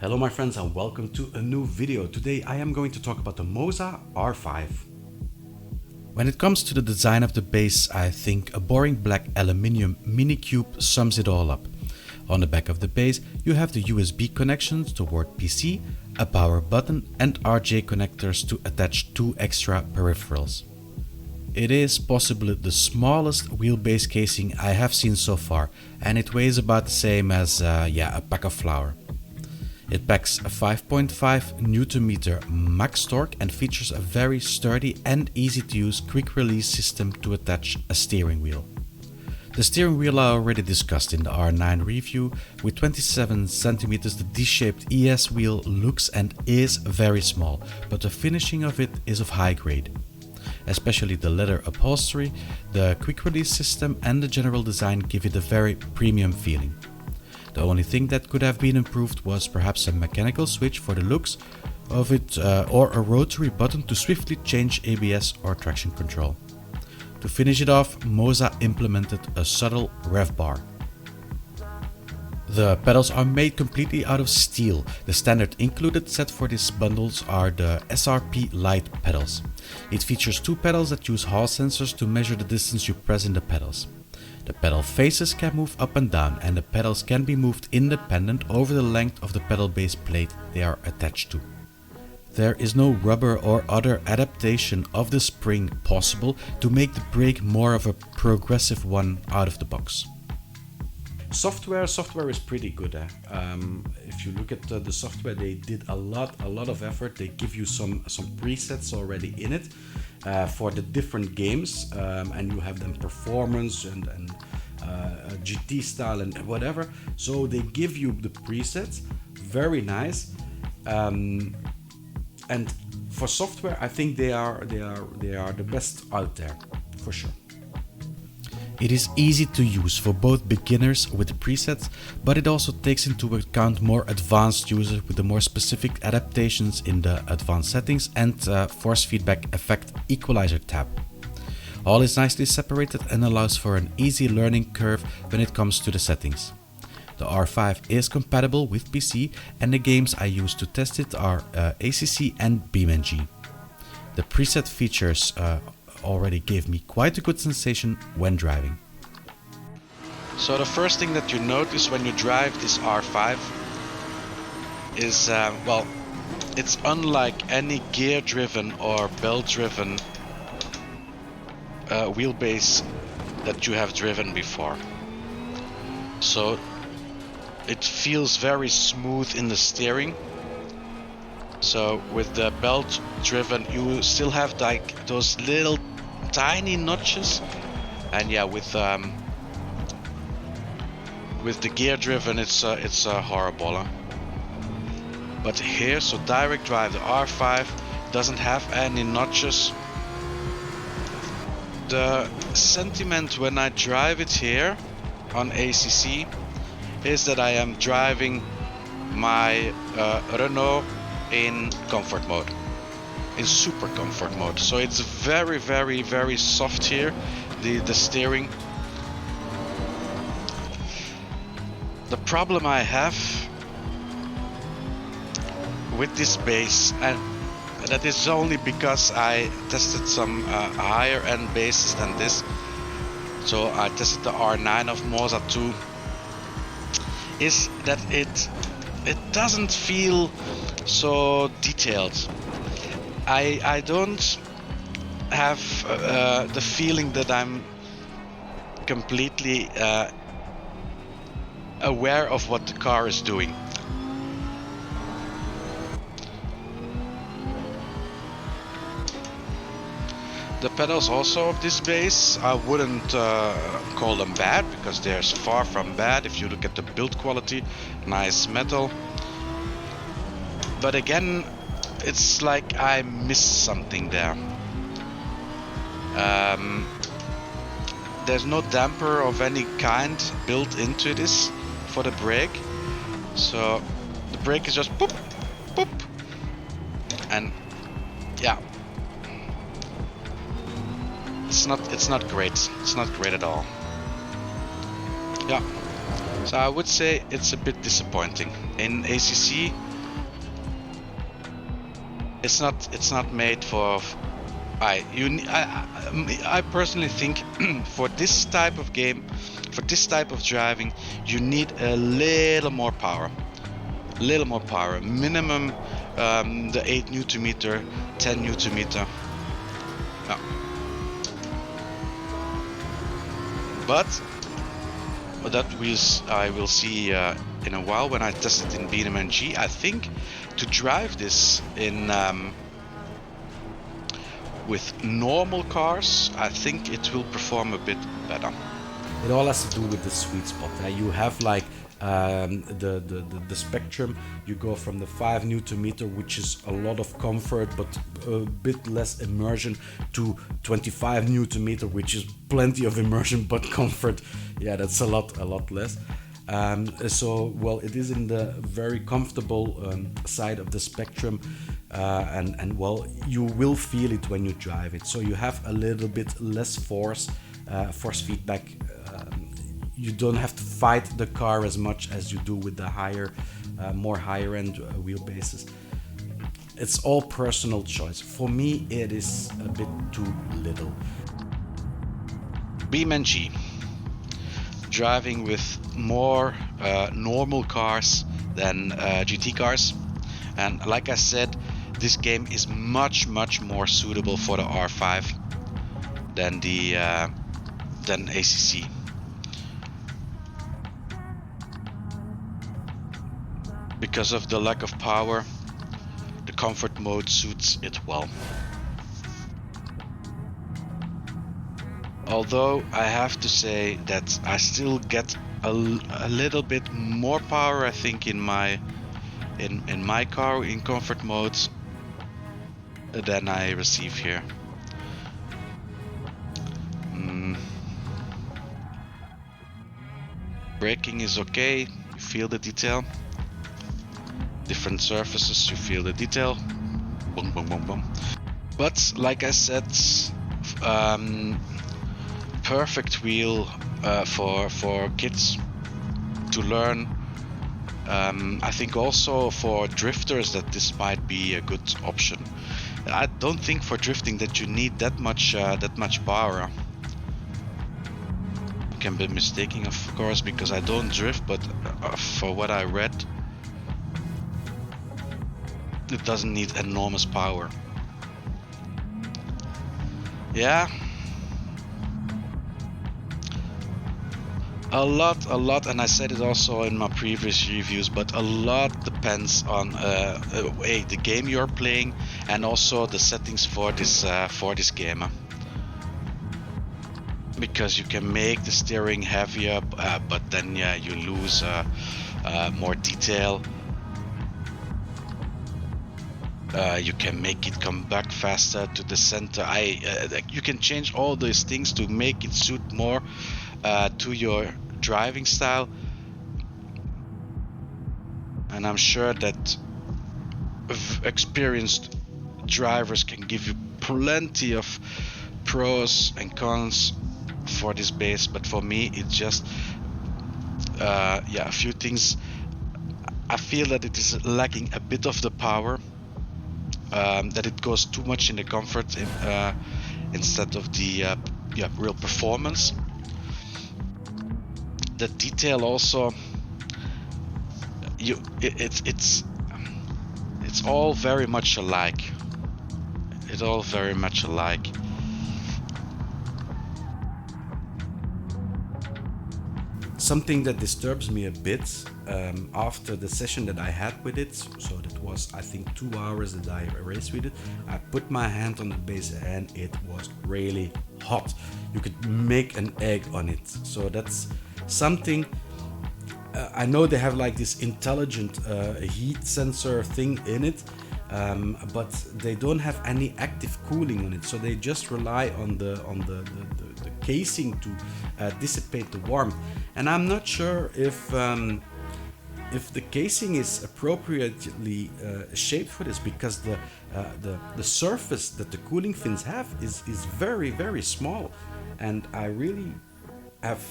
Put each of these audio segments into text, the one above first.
Hello my friends and welcome to a new video. Today I am going to talk about the MOZA R5. When it comes to the design of the base, I think a boring black aluminium mini cube sums it all up. On the back of the base you have the USB connections toward PC, a power button and RJ connectors to attach two extra peripherals. It is possibly the smallest wheelbase casing I have seen so far, and it weighs about the same as a pack of flour. It packs a 5.5 Nm max torque and features a very sturdy and easy to use quick release system to attach a steering wheel. The steering wheel I already discussed in the R9 review. With 27 cm the D-shaped ES wheel looks and is very small, but the finishing of it is of high grade. Especially the leather upholstery, the quick release system and the general design give it a very premium feeling. The only thing that could have been improved was perhaps a mechanical switch for the looks of it or a rotary button to swiftly change ABS or traction control. To finish it off, MOZA implemented a subtle rev bar. The pedals are made completely out of steel. The standard included set for these bundles are the SRP Lite pedals. It features two pedals that use Hall sensors to measure the distance you press in the pedals. The pedal faces can move up and down, and the pedals can be moved independent over the length of the pedal base plate they are attached to. There is no rubber or other adaptation of the spring possible to make the brake more of a progressive one out of the box. Software is pretty good. If you look at the software, they did a lot of effort. They give you some presets already in it for the different games, and you have them performance and GT style and whatever. So they give you the presets, very nice. And for software, I think they are the best out there for sure. It is easy to use for both beginners with the presets, but it also takes into account more advanced users with the more specific adaptations in the advanced settings and force feedback effect equalizer tab. All is nicely separated and allows for an easy learning curve when it comes to the settings. The R5 is compatible with PC, and the games I use to test it are ACC and BeamNG. The preset features already gave me quite a good sensation when driving. So the first thing that you notice when you drive this R5 is, it's unlike any gear-driven or belt-driven wheelbase that you have driven before. So it feels very smooth in the steering. So with the belt driven you still have like those little tiny notches, and yeah, with the gear driven it's horrible. Huh? But here, so direct drive, the R5 doesn't have any notches. The sentiment when I drive it here on ACC is that I am driving my Renault in comfort mode, in super comfort mode. So it's very soft here, the steering. The problem I have with this base, and that is only because I tested some higher end bases than this. So I tested the R9 of MOZA 2, is that it doesn't feel so detailed. I don't have the feeling that I'm completely aware of what the car is doing. The pedals also of this base, I wouldn't call them bad, because they're far from bad. If you look at the build quality, nice metal. But again, it's like I missed something there. There's no damper of any kind built into this for the brake. So the brake is just boop, boop. And yeah. It's not great. It's not great at all. Yeah. So I would say it's a bit disappointing. In ACC It's not made for. I personally think for this type of game, for this type of driving, you need a little more power. Little more power. Minimum the 8 Newton meter, 10 Newton meter. Yeah. But that I will see in a while when I test it in BeamNG. I think to drive this in with normal cars, I think it will perform a bit better. It all has to do with the sweet spot. You have like the spectrum. You go from the 5 Newton meter, which is a lot of comfort but a bit less immersion, to 25 Newton meter, which is plenty of immersion but comfort. Yeah, that's a lot less. So, well, it is in the very comfortable side of the spectrum, and well, you will feel it when you drive it. So you have a little bit less force feedback. You don't have to fight the car as much as you do with the more higher end wheelbases. It's all personal choice. For me, it is a bit too little. BeamNG. Driving with more normal cars than GT cars, and like I said, this game is much more suitable for the R5 than the than ACC. Because of the lack of power, the comfort mode suits it well. Although I have to say that I still get a little bit more power, I think, in my car in comfort modes than I receive here. Braking is okay, you feel the detail. Different surfaces, you feel the detail. Boom, boom, boom, boom. But like I said, perfect wheel for kids to learn. I think also for drifters that this might be a good option. I don't think for drifting that you need that much power. I can be mistaken, of course, because I don't drift, but for what I read, it doesn't need enormous power. Yeah. A lot, and I said it also in my previous reviews, but a lot depends on the game you're playing and also the settings for this game. Because you can make the steering heavier, but then yeah, you lose more detail. You can make it come back faster to the center. You can change all these things to make it suit more to your driving style, and I'm sure that experienced drivers can give you plenty of pros and cons for this base, but for me it's just a few things. I feel that it is lacking a bit of the power, that it goes too much in the comfort instead of the real performance. The detail also, it's all very much alike. It's all very much alike. Something that disturbs me a bit after the session that I had with it, so that was I think 2 hours that I raced with it, I put my hand on the base and it was really hot. You could make an egg on it. So that's something. I know they have like this intelligent heat sensor thing in it, but they don't have any active cooling on it, so they just rely on the casing to dissipate the warmth. And I'm not sure if the casing is appropriately shaped for this, because the surface that the cooling fins have is very small, and I really have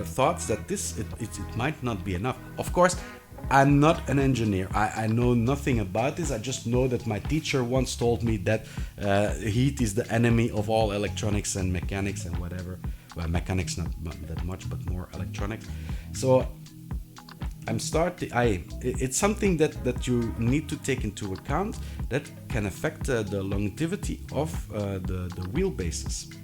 thoughts that it might not be enough. Of course, I'm not an engineer. I know nothing about this. I just know that my teacher once told me that heat is the enemy of all electronics and mechanics and whatever. Well, mechanics not that much, but more electronics. So it's something that you need to take into account that can affect the longevity of the wheelbases.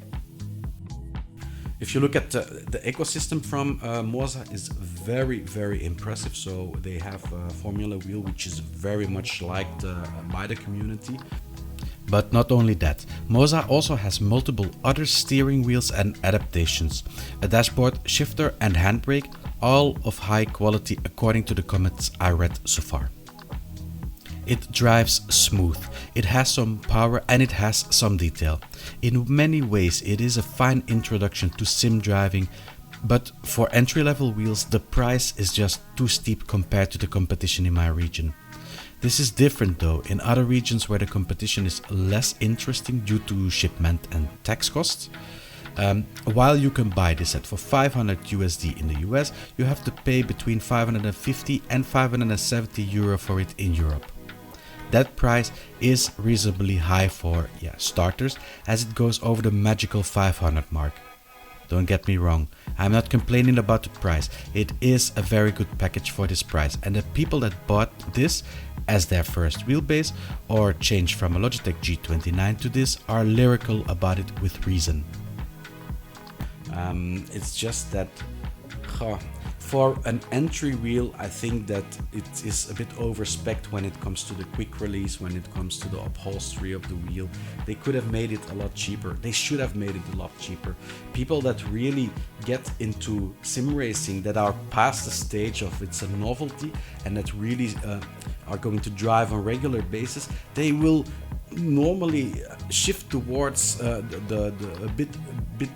If you look at the ecosystem from MOZA is very impressive. So they have a formula wheel which is very much liked by the community. But not only that, MOZA also has multiple other steering wheels and adaptations, a dashboard, shifter and handbrake, all of high quality according to the comments I read so far. It drives smooth, it has some power and it has some detail. In many ways it is a fine introduction to sim driving, but for entry-level wheels the price is just too steep compared to the competition in my region. This is different though in other regions where the competition is less interesting due to shipment and tax costs. While you can buy this set for 500 USD in the US, you have to pay between 550 and 570 euro for it in Europe. That price is reasonably high for starters, as it goes over the magical 500 mark. Don't get me wrong, I'm not complaining about the price. It is a very good package for this price, and the people that bought this as their first wheelbase or changed from a Logitech G29 to this are lyrical about it with reason. It's just that for an entry wheel, I think that it is a bit overspec'd when it comes to the quick release, when it comes to the upholstery of the wheel. They could have made it a lot cheaper. They should have made it a lot cheaper. People that really get into sim racing, that are past the stage of it's a novelty and that really are going to drive on regular basis, they will normally shift towards a bit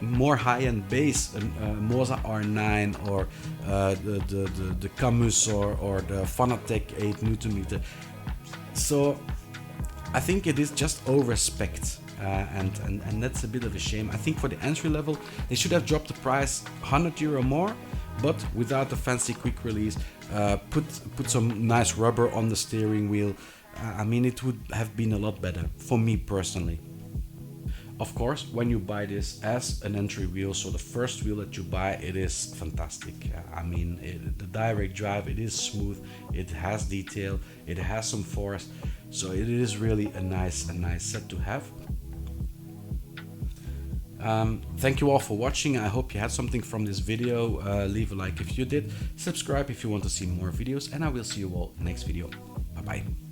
more high-end base, MOZA R9 or the Camus or the Fanatec 8 Nm. So I think it is just over-spec'd, and that's a bit of a shame. I think for the entry level they should have dropped the price 100 euro more, but without the fancy quick release. Put some nice rubber on the steering wheel. I mean, it would have been a lot better for me personally. Of course, when you buy this as an entry wheel, so the first wheel that you buy, it is fantastic. I mean, the direct drive, it is smooth, it has detail, it has some force, so it is really a nice set to have. Thank you all for watching. I hope you had something from this video. Leave a like if you did, subscribe if you want to see more videos, and I will see you all next video. Bye bye.